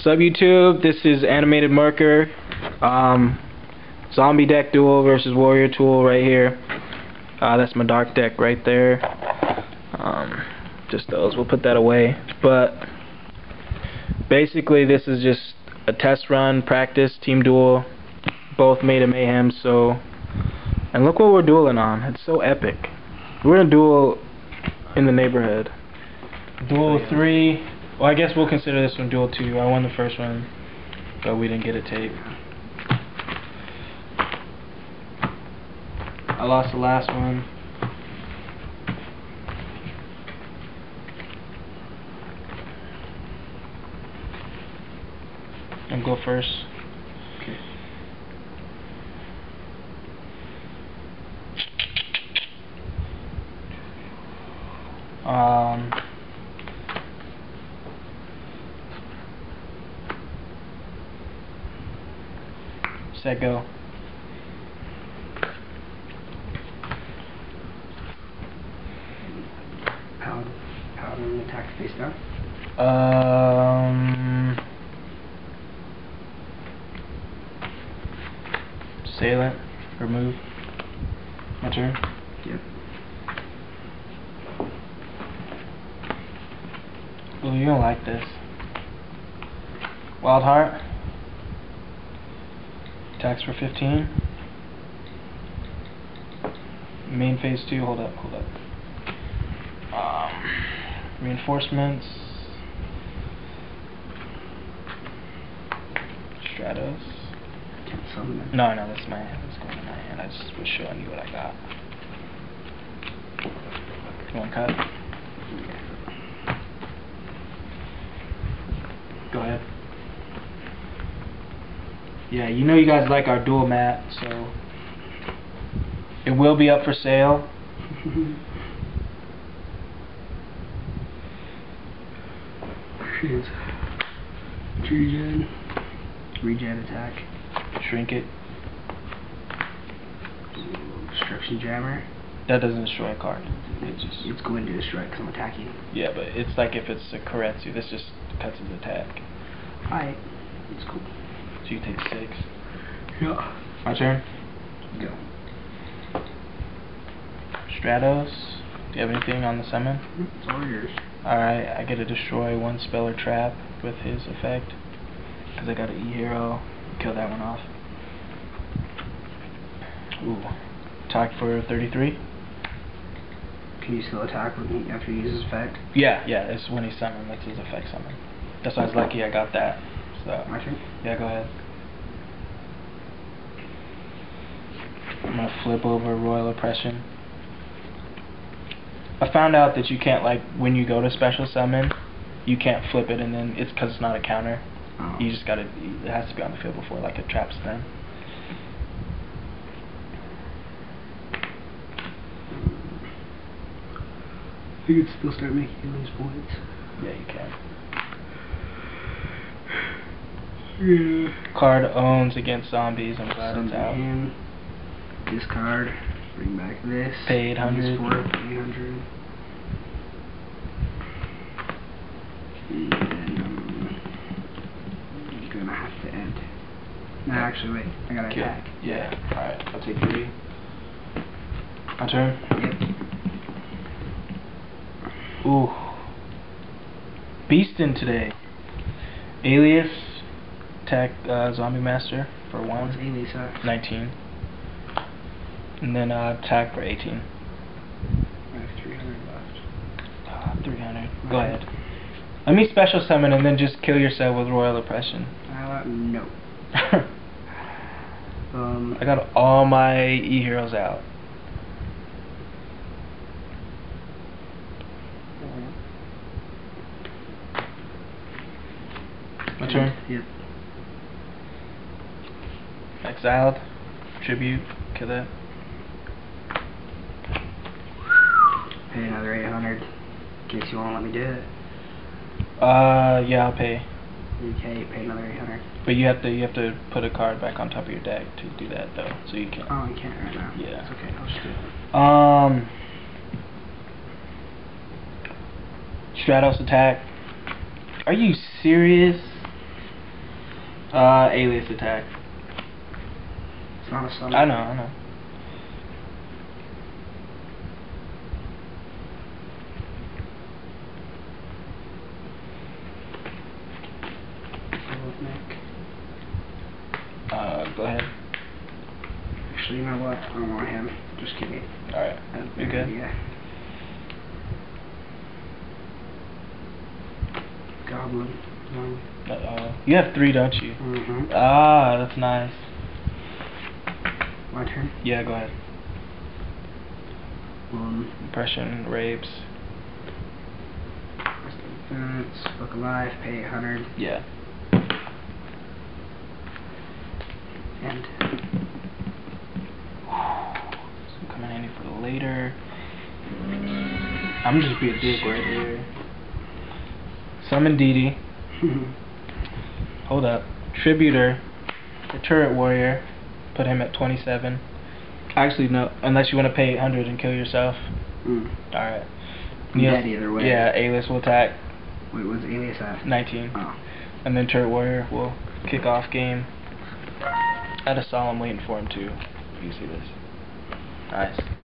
What's up, YouTube? This is Animated Marker. Zombie deck duel versus warrior tool right here. That's my dark deck right there. Just those. We'll put that away. But basically, this is just a test run, practice, team duel. Both made a mayhem. So, and look what we're dueling on. It's so epic. We're gonna duel in the neighborhood. Duel 3. Well, I guess we'll consider this one duel 2. I won the first one, but we didn't get a tape. I lost the last one. And go first. Okay. Set, go. Pound and attack face down. Salient, remove. My turn. Yep. Ooh, you don't like this. Wild Heart. Attacks for 15. Main phase 2. Hold up. Reinforcements. Stratos. No, that's my hand. That's going in my hand. I just was showing you what I got. You want to cut? Go ahead. Yeah, you know you guys like our dual mat, so it will be up for sale. Regen attack. Shrink it. Destruction jammer. That doesn't destroy a card. It's going to destroy because I'm attacking. Yeah, but it's like if it's a Karetsu, this just cuts his attack. Alright, it's cool. So you take 6. Yeah. My turn. Go. Stratos. Do you have anything on the summon? It's all yours. Alright, I get to destroy 1 spell or trap with his effect. Because I got an E-Hero. Kill that one off. Ooh. Attack for 33. Can you still attack when he, after he uses his effect? Yeah, it's when he summons. That's his effect summon. That's why I was lucky I got that. So, my turn? Yeah, go ahead. I'm gonna flip over Royal Oppression. I found out that you can't, like, when you go to special summon, you can't flip it and then it's because it's not a counter. Oh. You just gotta, it has to be on the field before, like, it traps them. You can still start making these points. Yeah, you can. Yeah. Card owns against zombies. I'm glad it's out. Hand. Discard. Bring back this. Pay 800. 800. And I'm gonna have to end. No, actually, wait. I gotta attack. Yeah. Alright, I'll take 3. My turn? Yep. Ooh. Beastin' today. Alias. Attack Zombie Master for 1. What's Alias at? 19. And then attack for 18. I have 300 left. 300. Go ahead. Let me special summon and then just kill yourself with Royal Oppression. No. I got all my E-Heroes out. My turn? Yep. Exiled. Tribute. Kill that. Pay another 800 in case you want to let me do it. Yeah, I'll pay. Okay, pay another 800. But you have to put a card back on top of your deck to do that though, so you can. Oh, I can't right now. Yeah. It's okay, I'll just do it. Stratos attack. Are you serious? Alias attack. It's not a summon. I know. Go ahead. Actually, you know what? I don't want him. Just kidding. Alright. You're good? Yeah. Goblin. You have 3, don't you? Mm-hmm. Ah, that's nice. My turn? Yeah, go ahead. Impression, rapes. Defense, book alive, pay 100. Yeah. And So coming handy for later. I'm just be a dick right here. Summon Didi. Hold up. Tributor. The turret warrior. Put him at 27. Actually, no. Unless you want to pay 800 and kill yourself. Alright. I'm dead either way. Yeah, Alias will attack. Wait, what's Alias at? 19. Oh. And then turret warrior will kick off game. I had a solemn waiting for him too. You see this. Nice.